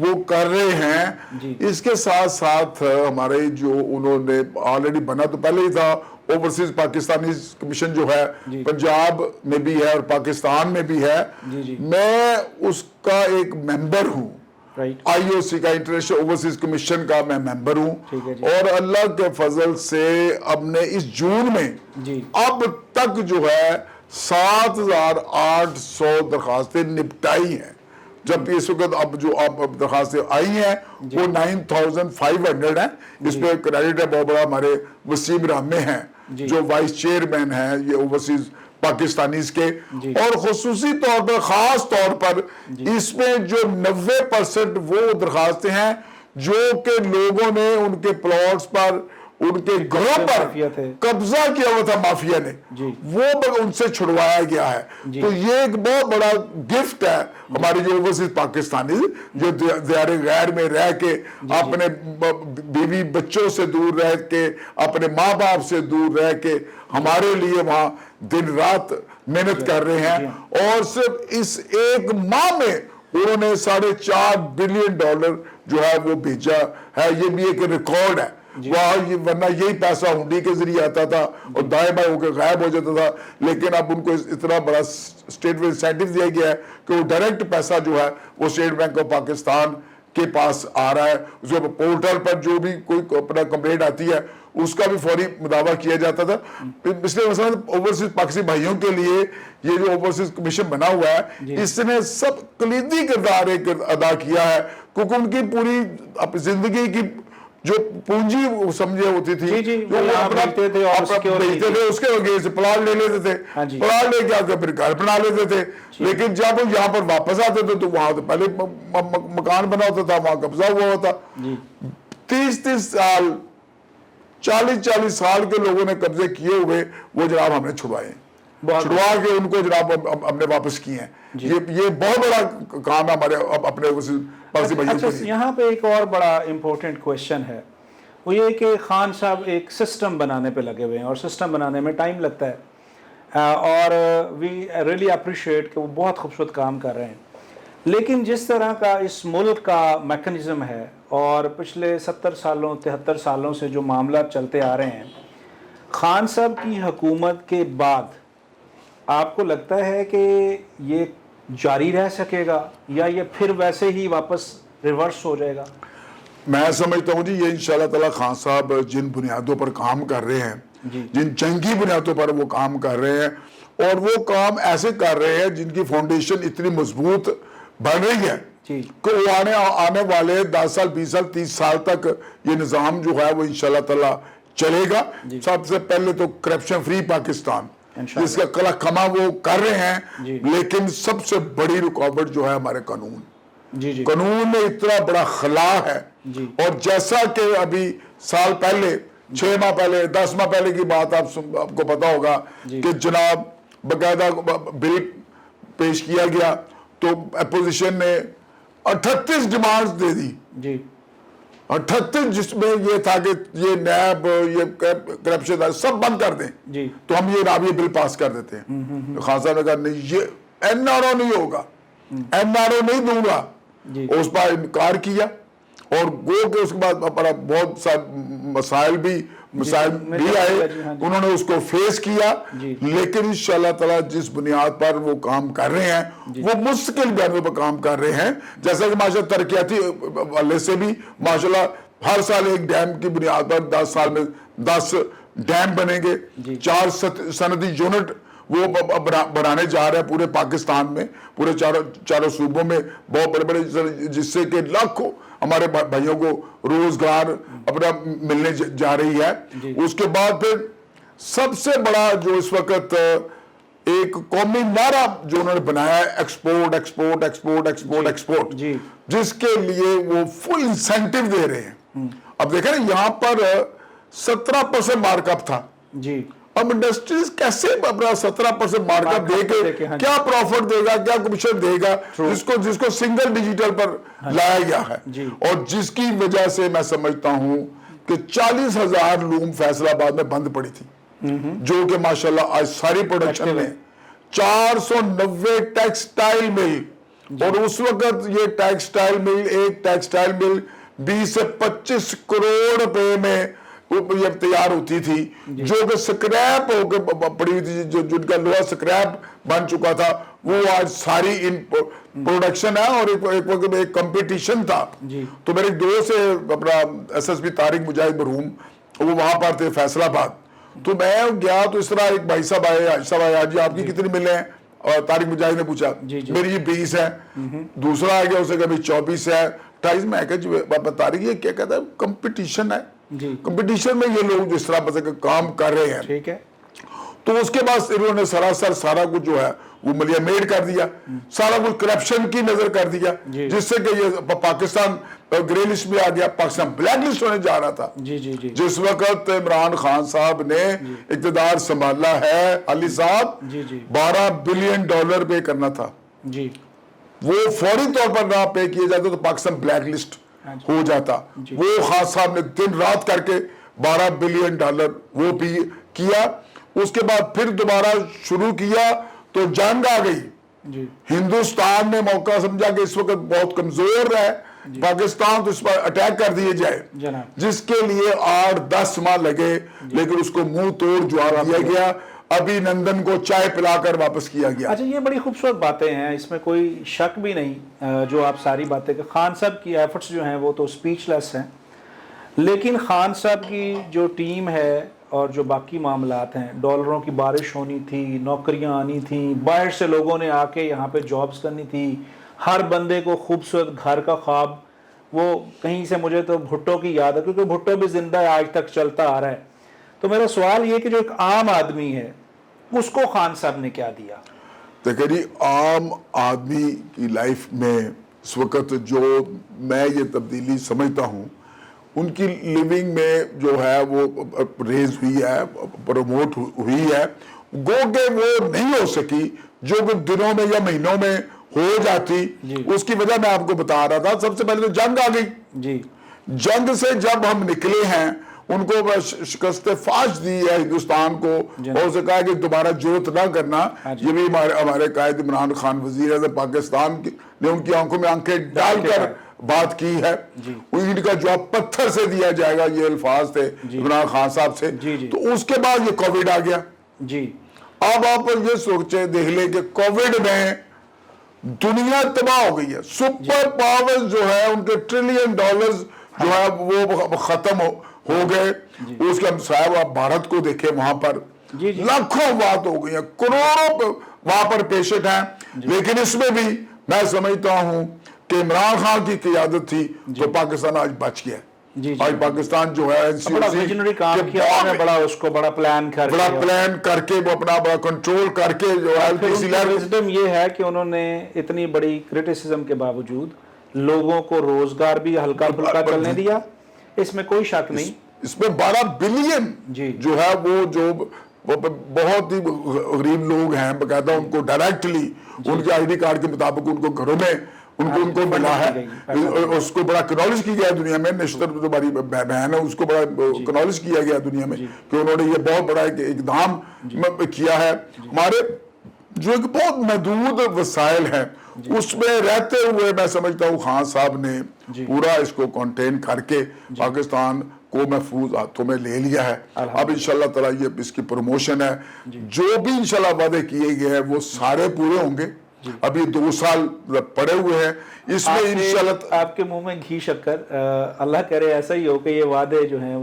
وہ کر رہے ہیں. اس کے ساتھ ساتھ ہمارے جو انہوں نے آلریڈی بنا تو پہلے ہی تھا اوورسیز پاکستانی کمیشن جو ہے پنجاب میں بھی ہے اور پاکستان میں بھی ہے. میں اس کا ایک ممبر ہوں, آئی او سی کا, انٹرنیشنل اوورسیز کمیشن کا میں ممبر ہوں, اور اللہ کے فضل سے اب نے اس جون میں اب تک جو ہے 7,800 درخواستیں نپٹائی ہیں, جبکہ اس وقت اب جو اب درخواستیں آئی ہیں وہ 9,500 ہیں. اس پہ کریڈٹ ہے بہت بڑا ہمارے وسیم رحمے ہیں جو وائس چیئرمین ہیں یہ اوورسیز پاکستانیز کے, اور خصوصی طور پر خاص طور پر اس میں جو 90% وہ درخواستیں ہیں جو کہ لوگوں نے ان کے پلاٹس پر, ان کے گھروں پر قبضہ کیا ہوا تھا مافیا نے, وہ ان سے چھڑوایا گیا ہے. تو یہ ایک بہت بڑا گفٹ ہے ہماری جو اوورسیز پاکستانی جو دیار غیر میں رہ کے اپنے بیوی بچوں سے دور رہ کے اپنے ماں باپ سے دور رہ کے ہمارے لیے وہاں دن رات محنت کر رہے ہیں, اور صرف اس ایک ماہ میں انہوں نے $4.5 بلین جو ہے وہ بھیجا ہے. یہ بھی ایک ریکارڈ ہے. ورنہ یہی پیسہ ہنڈی کے ذریعے آتا تھا اور دائیں بائیں ہو کے غائب ہو جاتا تھا, لیکن اب ان کو اتنا بڑا اسٹیٹ انسینٹیو دیا گیا ہے کہ وہ ڈائریکٹ پیسہ جو ہے وہ اسٹیٹ بینک آف پاکستان کے پاس آ رہا ہے. اس کے پورٹل پر جو بھی کوئی اپنا کمپلینٹ آتی ہے اس کا بھی فوری مداوع کیا جاتا تھا. اس لیے مثلا اوورسیز پاکستانی بھائیوں کے لیے یہ جو اوورسیز کمیشن بنا ہوا ہے اس نے سب کلیدی کردار ادا کیا ہے, کیونکہ ان کی پوری زندگی کی جو پونجی سمجھے ہوتی تھی بیچتے تھے اس کے وجہ سے پلاٹ لے لیتے تھے, پلاٹ لے کے آ کے پھر گھر بنا لیتے تھے. لیکن جب یہاں پر واپس آتے تھے تو وہاں تو پہلے مکان بنا ہوتا تھا, وہاں قبضہ ہوا ہوتا. 30 سال 40 سال کے لوگوں نے قبضے کیے ہوئے وہ جناب ہم نے چھڑوائے, چھڑوا کے ان کو جناب ہم نے واپس کیے ہیں. یہ بہت بڑا کام ہے ہمارے اپنے یہاں پہ ایک اور بڑا امپورٹنٹ کویشچن ہے, وہ یہ کہ خان صاحب ایک سسٹم بنانے پہ لگے ہوئے ہیں, اور سسٹم بنانے میں ٹائم لگتا ہے, اور وی ریئلی اپریشیٹ کہ وہ بہت خوبصورت کام کر رہے ہیں. لیکن جس طرح کا اس ملک کا میکنزم ہے اور پچھلے 70 سالوں 73 سالوں سے جو معاملات چلتے آ رہے ہیں, خان صاحب کی حکومت کے بعد آپ کو لگتا ہے کہ یہ جاری رہ سکے گا یا یہ پھر ویسے ہی واپس ریورس ہو جائے گا؟ میں سمجھتا ہوں جی یہ انشاءاللہ تعالی خان صاحب جن بنیادوں پر کام کر رہے ہیں, جن جنگی بنیادوں پر وہ کام کر رہے ہیں, اور وہ کام ایسے کر رہے ہیں جن کی فاؤنڈیشن اتنی مضبوط بن رہی ہے کہ وہ آنے والے 10 سال 20 سال 30 سال تک یہ نظام جو ہے وہ انشاءاللہ تعالی چلے گا. سب سے پہلے تو کرپشن فری پاکستان جس کا کلا کما وہ کر رہے ہیں, لیکن سب سے بڑی رکاوٹ جو ہے ہمارے قانون. قانون میں اتنا بڑا خلا ہے, اور جیسا کہ ابھی سال پہلے 6 ماہ پہلے 10 ماہ پہلے کی بات آپ کو پتا ہوگا کہ جناب باقاعدہ بل پیش کیا گیا تو اپوزیشن نے 38 ڈیمانڈز دے دی, 38 جس میں یہ تھا کہ یہ نیب یہ کرپشن سب بند کر دیں تو ہم یہ بل پاس کر دیتے ہیں. خان صاحب نے کہا نہیں, یہ این آر او نہیں ہوگا, این آر او نہیں دوں گا. اس پر انکار کیا, اور گو کہ اس کے بعد بہت سارے مسائل بھی آئے, انہوں نے اس کو فیس کیا. لیکن انشاءاللہ تعالی جس بنیاد پر وہ کام کر رہے ہیں وہ مستقل بنیادوں پر کام کر رہے ہیں, جیسا کہ ماشاءاللہ ترقیاتی والے سے بھی ماشاءاللہ ہر سال ایک ڈیم کی بنیاد پر 10 سال میں 10 ڈیم بنیں گے, 4 صنعتی یونٹ وہ بنانے جا رہے ہیں پورے پاکستان میں, پورے چاروں صوبوں میں بہت بڑے بڑے, جس سے کہ لاکھوں ہمارے بھائیوں کو روزگار اپنا ملنے جا رہی ہے. اس کے بعد پھر سب سے بڑا جو اس وقت ایک قومی نعرہ جو انہوں نے بنایا ہے export export export export export, جس کے لیے وہ فل انسینٹیو دے رہے ہیں. اب دیکھیں نا یہاں پر 17% مارک اپ تھا, اب انڈسٹریز کیسے اپنا 17% مارک اپ دے کے کیا پروفٹ دے گا, کیا کمیشن دے گا, جس کو سنگل ڈیجیٹل پر لایا گیا ہے, اور جس کی وجہ سے میں سمجھتا ہوں کہ 40,000 لوم فیصل آباد میں بند پڑی تھی, جو کہ ماشاءاللہ آج ساری پروڈکشن میں 490 ٹیکسٹائل مل اور اس وقت یہ ٹیکسٹائل مل، ایک ٹیکسٹائل مل 20 سے 25 کروڑ روپے میں یہ تیار ہوتی تھی، جو کہ سکریپ ہو کے پڑی ہوئی تھی، جن کا لوہا سکریپ بن چکا تھا، وہ آج ساری ان پروڈکشن ہے۔ اور ایک وقت ایک کمپٹیشن تھا، تو میرے ایک دوست ہے اپنا ایس ایس پی طارق مجاہد مرحوم، وہ وہاں پر تھے فیصل آباد، تو میں گیا تو اس طرح ایک بھائی صاحب آئے، حاجی صاحب آئے، جی آپ کی کتنی ملیں ہیں؟ اور طارق مجاہد نے پوچھا، میری یہ 20 ہے۔ دوسرا آ گیا، اسے کہا 24 ہے، 28۔ میں کہا طارق یہ کیا کہتا ہے؟ کمپٹیشن ہے، کمپٹیشن میں یہ لوگ جس طرح بس کام کر رہے ہیں، ٹھیک ہے۔ تو اس کے بعد انہوں نے سراسر سارا کچھ جو ہے وہ ملیا میڈ کر دیا، سارا کچھ کرپشن کی نظر کر دیا، جس سے کہ یہ پاکستان گرے لسٹ میں آ گیا، پاکستان بلیک لسٹ ہونے جا رہا تھا۔ جس وقت عمران خان صاحب نے اقتدار سنبھالا ہے، علی صاحب 12 بلین ڈالر پے کرنا تھا، وہ فوری طور پر نہ پے کیے جاتے تو پاکستان بلیک لسٹ ہو جاتا۔ وہ خان صاحب نے دن رات کر کے 12 بلین ڈالر وہ بھی کیا۔ اس کے بعد پھر دوبارہ شروع کیا تو جنگ آ گئی، ہندوستان نے موقع سمجھا کہ اس وقت بہت کمزور ہے پاکستان، تو اس پر اٹیک کر دیے جائے، جس کے لیے 8-10 ماہ لگے، لیکن اس کو منہ توڑ جواب دیا گیا، ابھی نندن کو چائے پلا کر واپس کیا گیا۔ اچھا، یہ بڑی خوبصورت باتیں ہیں، اس میں کوئی شک بھی نہیں، جو آپ ساری باتیں کہ خان صاحب کی ایفرٹس جو ہیں وہ تو سپیچ لیس ہیں، لیکن خان صاحب کی جو ٹیم ہے اور جو باقی معاملات ہیں، ڈالروں کی بارش ہونی تھی، نوکریاں آنی تھیں، باہر سے لوگوں نے آ کے یہاں پہ جابز کرنی تھی، ہر بندے کو خوبصورت گھر کا خواب، وہ کہیں سے مجھے تو بھٹو کی یاد ہے، کیونکہ بھٹو بھی زندہ ہے، آج تک چلتا آ رہا ہے۔ تو میرا سوال یہ کہ جو ایک عام آدمی ہے، اس کو خان صاحب نے کیا دیا؟ دیکھیں جی، عام آدمی کی لائف میں اس وقت جو میں یہ تبدیلی سمجھتا ہوں، ان کی لیونگ میں جو ہے وہ ریز ہوئی ہے، پروموٹ ہوئی ہے، گو کہ وہ نہیں ہو سکی جو کہ دنوں میں یا مہینوں میں ہو جاتی۔ اس کی وجہ میں آپ کو بتا رہا تھا، سب سے پہلے تو جنگ آ گئی۔ جنگ سے جب ہم نکلے ہیں، ان کو شکست فاش دی ہے ہندوستان کو، اور اسے کہا کہ دوبارہ جرت نہ کرنا۔ یہ بھی ہمارے قائد عمران خان وزیر اعظم پاکستان نے ان کی آنکھوں میں آنکھیں ڈال کر بات کی ہے، ان کا جواب پتھر سے دیا جائے گا، یہ الفاظ تھے عمران خان صاحب سے۔ تو اس کے بعد یہ کووڈ آ گیا۔ اب آپ یہ سوچیں، دیکھ لیں کہ کووڈ میں دنیا تباہ ہو گئی ہے، سپر پاورز جو ہے ان کے ٹریلین ڈالرز جو ہے وہ ختم ہو گئے۔ اس کے ہم صاحب آپ بھارت کو دیکھیں، وہاں پر لاکھوں بات ہو گئی ہیں، کروڑوں وہاں پر پیشنٹ ہیں، لیکن اس میں بھی میں سمجھتا ہوں کہ عمران خان کی قیادت تھی تو پاکستان آج بچ گیا۔ آج پاکستان جو ہے بڑا پلان کر کے وہ اپنا بڑا کنٹرول کر کے جو ہے، یہ ہے کہ انہوں نے اتنی بڑی کرٹیسزم کے باوجود لوگوں کو روزگار بھی ہلکا پھلکا چلنے دیا، اس میں کوئی شک نہیں۔ اس میں 12 بلین جو ہے وہ جو بہت ہی غریب لوگ ہیں، باقاعدہ ان کو ڈائریکٹلی ان کے آئی ڈی کارڈ کے مطابق ان کو گھروں میں ان کو ملا ہے، اس کو بڑا اکنالج کیا گیا دنیا میں۔ نشتر جو ہماری بہن ہے، اس کو بڑا اکنالج کیا گیا دنیا میں کہ انہوں نے یہ بہت بڑا ایک اقدام کیا ہے۔ ہمارے جو ایک بہت محدود وسائل ہیں، اس میں رہتے ہوئے میں سمجھتا ہوں خان صاحب نے پورا اس کو کنٹین کر کے پاکستان کو محفوظ ہاتھوں میں لے لیا ہے۔ اب انشاءاللہ تعالی یہ اس کی پروموشن ہے، جو بھی انشاءاللہ وعدے کیے گئے ہیں وہ سارے پورے ہوں گے۔ ابھی 2 سال پڑے ہوئے ہیں، اس میں انشاءاللہ آپ کے منہ میں گھی شکر، اللہ کرے ایسا ہی ہو کہ یہ وعدے جو ہیں